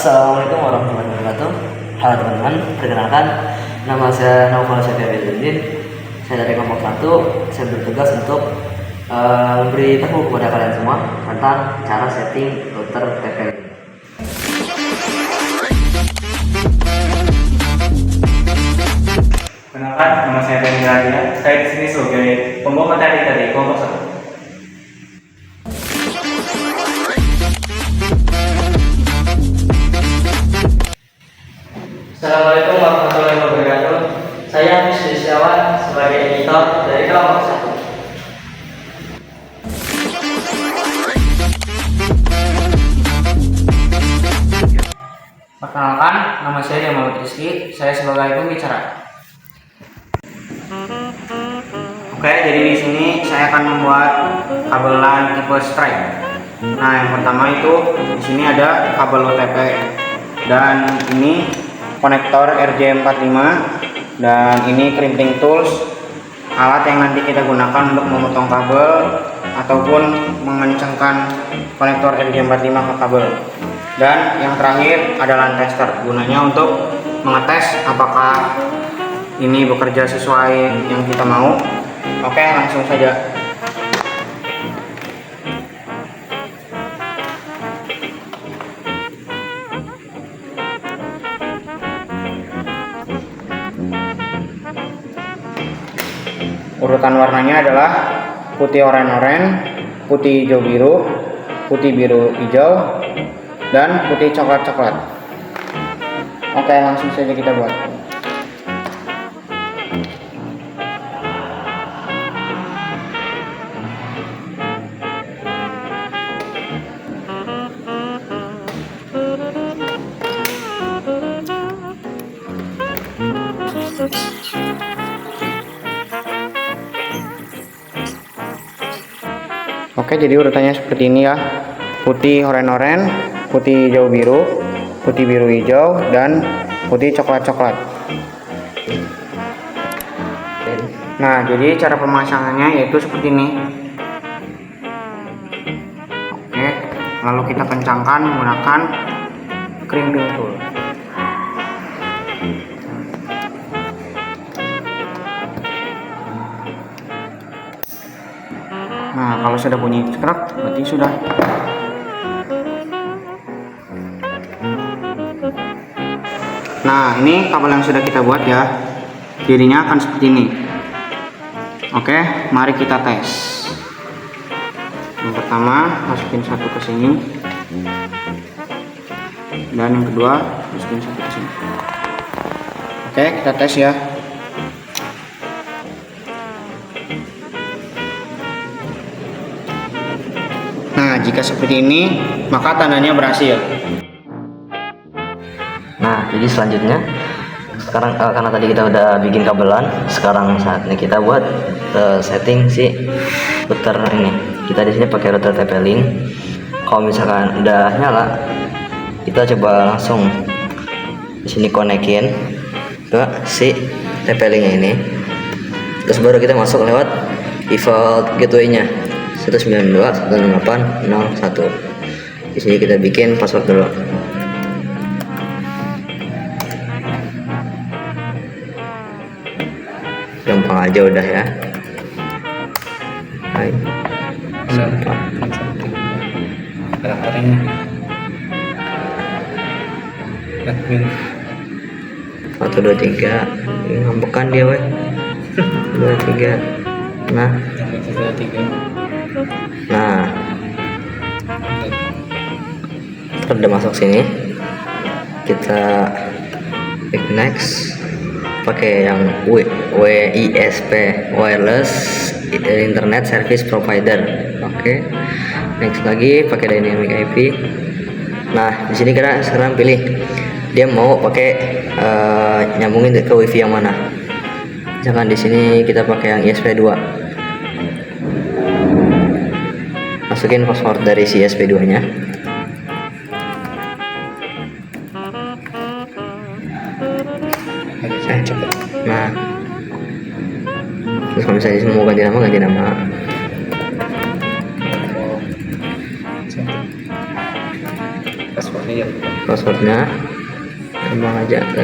Assalamualaikum warahmatullahi wabarakatuh. Halo teman-teman, perkenalkan nama saya Naufal Syafiuddin. Saya dari kelompok 1. Saya bertugas untuk memberi tahu kepada kalian semua tentang cara setting router TP-Link. Perkenalkan, nama saya Dani Radia. Saya di sini sebagai pembawa materi dari kelompok 1. Assalamualaikum warahmatullahi wabarakatuh. Saya Wisnu Setiawan sebagai editor dari kelompok 1. Perkenalkan, nama saya Muhammad Rizky. Saya sebagai pembicara. Oke, jadi di sini saya akan membuat kabel LAN tipe stripe. Nah, yang pertama itu di sini ada kabel OTP dan ini konektor RJ45 dan ini crimping tools, alat yang nanti kita gunakan untuk memotong kabel ataupun mengencangkan konektor RJ45 ke kabel. Dan yang terakhir ada LAN tester, gunanya untuk mengetes apakah ini bekerja sesuai yang kita mau. Oke, langsung saja. Urutan warnanya adalah putih oranye, putih hijau biru, putih biru hijau, dan putih coklat-coklat. Oke, langsung saja kita buat. Oke, jadi urutannya seperti ini ya. Putih oranye, putih hijau biru, putih biru hijau, dan putih coklat-coklat. Nah, jadi cara pemasangannya yaitu seperti ini. Oke, lalu kita kencangkan menggunakan crimping tool. Nah, kalau sudah bunyi cekrek, berarti sudah. Nah, ini kabel yang sudah kita buat ya. Jadinya akan seperti ini. Oke, mari kita tes. Yang pertama, masukin satu ke sini. Dan yang kedua, masukin satu ke sini. Oke, kita tes ya. Nah, jika seperti ini, maka tandanya berhasil. Nah, jadi selanjutnya sekarang karena tadi kita udah bikin kabelan, sekarang saatnya kita buat setting si router ini. Kita di sini pakai router TP-Link. Kalau misalkan udah nyala, kita coba langsung di sini konekin ke si TP-Link ini. Terus baru kita masuk lewat default gateway-nya 192.168.0.1. Di sini kita bikin password dulu. Gampang aja udah ya. Hai. Karakternya admin 1 2 3. Ngambekan dia weh. 2 3. Nah. 1 2 3. Nah. Udah masuk sini. Kita klik next. Pakai yang WISP, Wireless Internet Service Provider. Oke. Next lagi pakai Dynamic IP. Nah, di sini kita sekarang pilih dia mau pakai nyambungin ke WiFi yang mana. Misalkan di sini kita pakai yang ISP2. Masukin password dari si ISP2-nya. Nah, terus kalau misalnya mau ganti nama. Password. passwordnya gampang aja, 3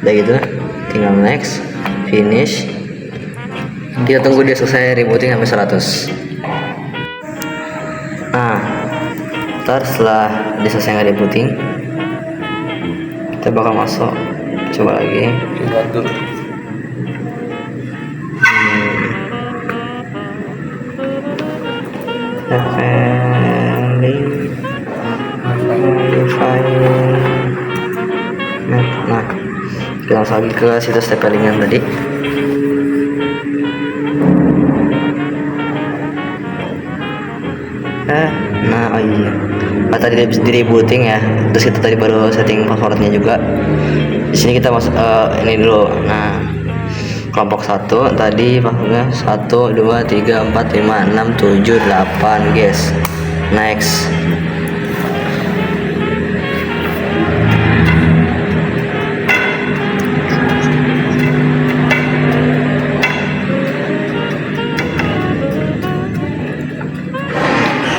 udah gitu, tinggal next, finish. Kita tunggu dia selesai rebooting sampai 100. Nah, ntar setelah dia selesai nge-rebooting, kita bakal masuk, coba lagi. Nah, kita langsung lagi ke situs TP-Link tadi. Nah, oh iya, tadi di rebooting ya, terus kita tadi baru setting passwordnya juga. Di sini kita masuk ini dulu. Nah, kelompok 1 tadi passwordnya 1 2 3 4 5 6 7 8 guys. Next.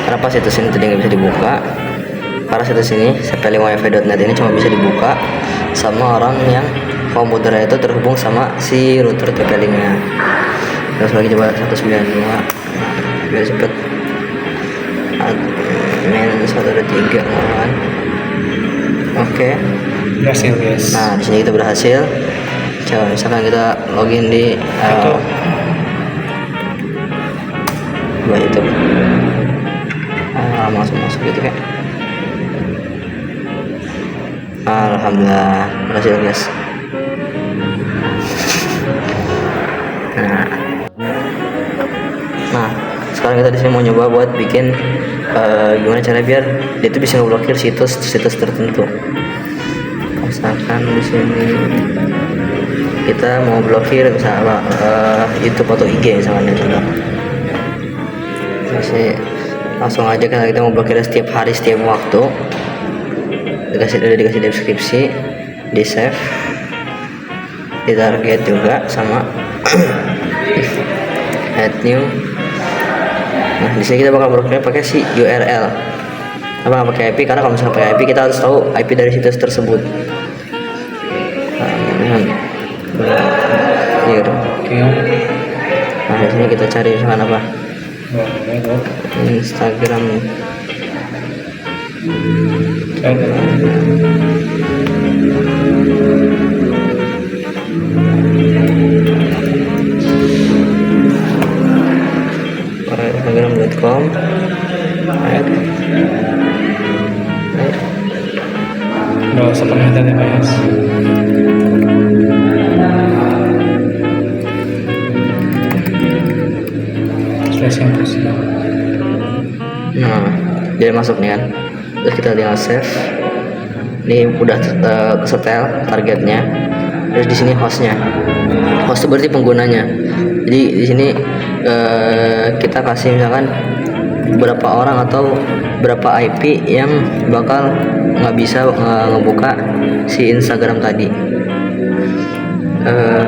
Kenapa situs ini tadi nggak bisa dibuka? Karena situs ini cp-link-wifi.net ini cuma bisa dibuka sama orang yang komputernya itu terhubung sama si router TP-Link-nya. Terus lagi coba 192 biar cepet. Admin 123 kan. Oke. Berhasil guys. Nah, di sini kita berhasil. Coba misalkan kita login di itu. Masuk gitu kan. Alhamdulillah berhasil guys. Nah, sekarang kita di sini mau nyoba buat bikin gimana cara biar dia tuh bisa ngeblokir situs tertentu. Misalkan di sini kita mau blokir misalnya YouTube atau IG misalnya, contoh. Masih langsung aja kan kita mau blokir setiap hari, setiap waktu. Udah dikasih deskripsi, di save, di target juga sama. Add new. Nah, di sini kita bakal blokir pakai si URL. Apa nggak pakai IP? Karena kalau misalnya pakai IP kita harus tahu IP dari situs tersebut. Nah, di sini kita cari misalkan apa? Instagram nih. Instagram.com. Nggak usah pakai HTTPS. Nah, dia masuk nih kan. Terus kita tinggal save. Ini udah kesetel targetnya. Terus di sini hostnya. Host itu berarti penggunanya. Jadi di sini kita kasih misalkan berapa orang atau berapa IP yang bakal nggak bisa ngebuka si Instagram tadi.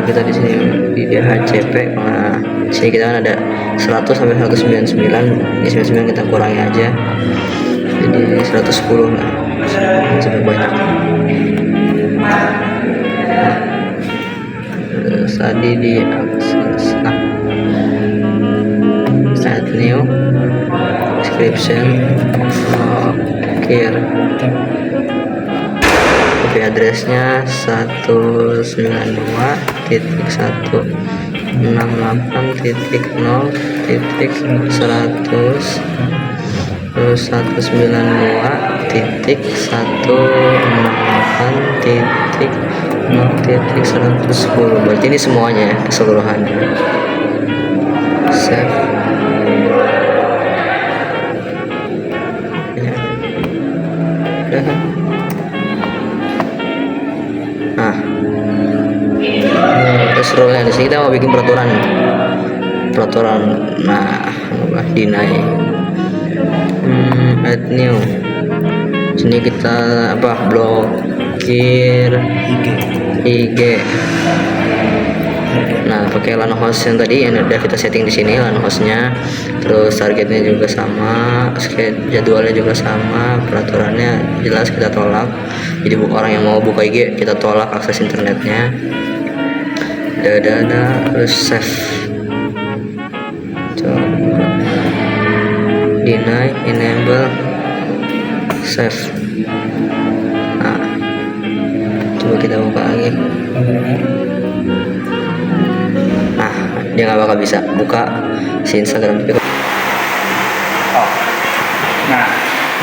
Kita di sini di DHCP. Nah, di sini kita kan ada 100 sampai 199. Ini 99 kita kurangi aja. Jadi 110 lah. Cukup banyak. Terus tadi di akses. Nah, add new description. Here. IP addressnya 192.168.0.100 terus 192.168.0.110. Berarti ini semuanya ya, keseluruhannya. Save. Nah, terus rule-nya di sini kita mau bikin peraturan. Nah, deny. Add new. Sini kita blokir IG. Nah, pakai LAN host yang tadi yang udah kita setting di sini, LAN hostnya, terus targetnya juga sama, jadwalnya juga sama, peraturannya jelas kita tolak. Jadi orang yang mau buka IG kita tolak akses internetnya. Terus save, coba deny, enable, save. Nah, coba kita buka lagi. Nah, dia nggak bakal bisa buka si Instagram. Oh. Nah,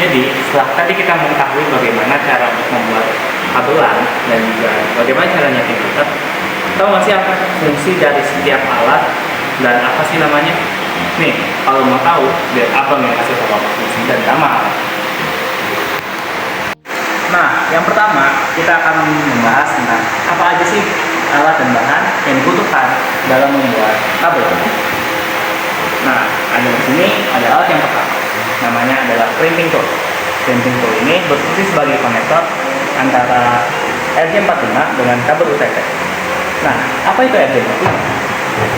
jadi setelah tadi kita mengetahui bagaimana cara untuk membuat kabel LAN dan juga bagaimana cara nyeting router, tahu nggak sih apa fungsi dari setiap alat dan apa sih namanya? Nih, kalau mau tahu, biar abang yang kasih tahu apa fungsi dan nama. Nah, yang pertama kita akan membahas tentang apa aja sih alat dan bahan yang dibutuhkan dalam membuat kabel. Nah, ada di sini ada alat yang pertama, namanya adalah crimping tool. Crimping tool ini berfungsi sebagai konektor antara RJ45 dengan kabel UTP. Nah, apa itu RJ45?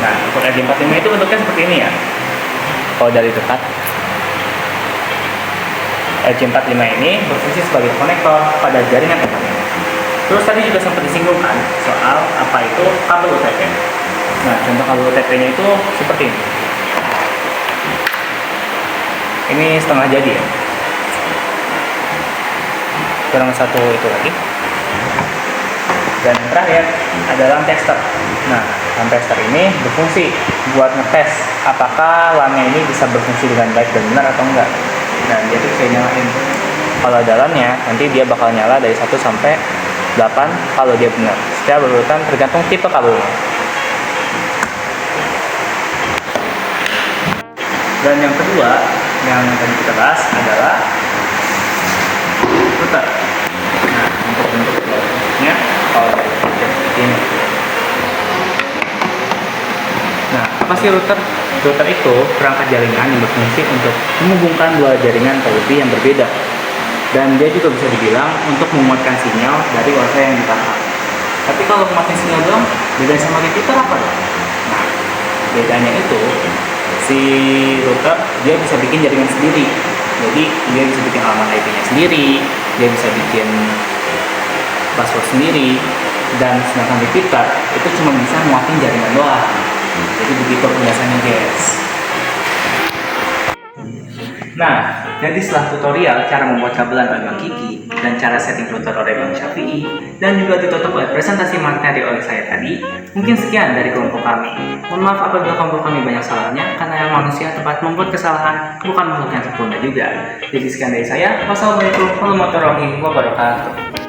Nah, untuk RJ45 itu bentuknya seperti ini ya. Kalau dari dekat, RJ45 ini berfungsi sebagai konektor pada jaringan Ethernet. Terus tadi juga sempat disinggungkan soal apa itu kabel UTP. Nah, contoh kabel UTP-nya itu seperti ini. Ini setengah jadi ya. Kurang satu itu lagi. Dan yang terakhir adalah tester. Nah, tester ini berfungsi buat ngetes apakah LAN-nya ini bisa berfungsi dengan baik dan benar atau enggak. Nah, dia tuh bisa nyalain. Kalau ada LAN-nya, nanti dia bakal nyala dari 1 sampai 8 kalau dia benar. Setiap berurutan tergantung tipe kabelnya. Dan yang kedua yang tadi kita bahas adalah router. Nah, untuk bentuknya kalau dari seperti ini. Nah, apa sih router? Router itu perangkat jaringan yang berfungsi untuk menghubungkan dua jaringan terlebih yang berbeda. Dan dia juga bisa dibilang untuk memuatkan sinyal dari wifi yang ditangkap. Tapi kalau memuatkan sinyal doang, bedanya sama repeater apa dong? Nah, bedanya itu si router dia bisa bikin jaringan sendiri. Jadi dia bisa bikin alamat IP-nya sendiri, dia bisa bikin password sendiri, dan sedangkan repeater itu cuma bisa muatin jaringan doang. Jadi begitu penjelasannya guys. Nah, jadi setelah tutorial cara membuat kabelan oleh Bang Kiki dan cara setting router oleh Bang Syafi'i dan juga ditutup oleh presentasi materi oleh saya tadi, mungkin sekian dari kelompok kami. Mohon maaf apabila kelompok kami banyak salahnya, karena yang manusia tempat membuat kesalahan bukan makhluk yang sempurna juga. Jadi sekian dari saya. Wassalamualaikum warahmatullahi wabarakatuh.